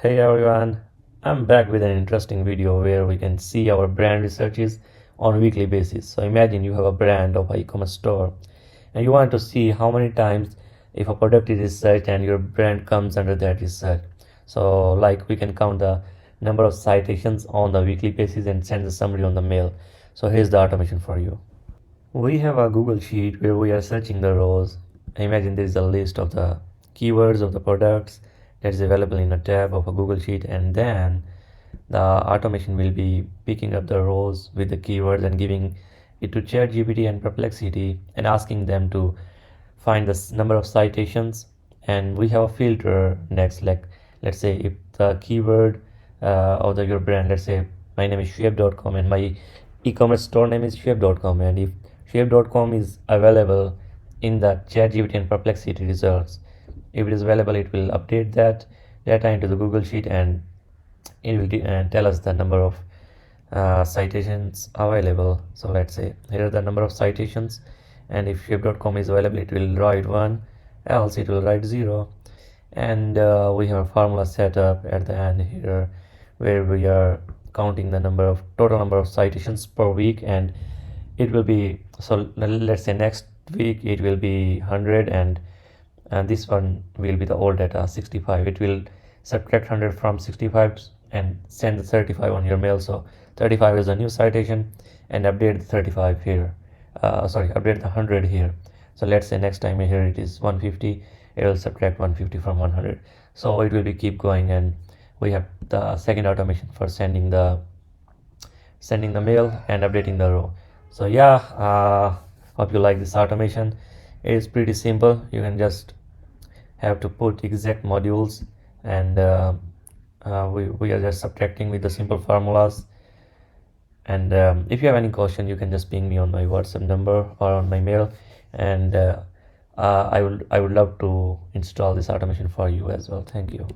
Hey everyone, I'm back with an interesting video where we can see our brand researches on a weekly basis. So imagine you have a brand of an e-commerce store and you want to see how many times if a product is researched and your brand comes under that research. So like we can count the number of citations on the weekly basis and send the summary on the mail. So here's the automation for you. We have a Google Sheet where we are searching the rows. Imagine there is a list of the keywords of the products that is available in a tab of a Google Sheet, and then the automation will be picking up the rows with the keywords and giving it to ChatGPT and Perplexity and asking them to find the number of citations. And we have a filter next, like let's say if the keyword of your brand, let's say my name is shape.com and my e-commerce store name is shape.com, and if shape.com is available in the ChatGPT and Perplexity results, if it is available, it will update that data into the Google Sheet and it will tell us the number of citations available. So let's say here are the number of citations, and if shape.com is available, it will write 1, else it will write 0. And we have a formula set up at the end here where we are counting the total number of citations per week, and it will be, so let's say next week it will be 100, and this one will be the old data 65. It will subtract 100 from 65 and send the 35 on your mail. So 35 is a new citation and update the 35 here, update the 100 here. So let's say next time here it is 150, it will subtract 150 from 100. So it will be keep going, and we have the second automation for sending the mail and updating the row. So yeah, hope you like this automation. It is pretty simple. You can just have to put exact modules, and we are just subtracting with the simple formulas. And if you have any question, you can just ping me on my WhatsApp number or on my mail, and I would love to install this automation for you as well. Thank you.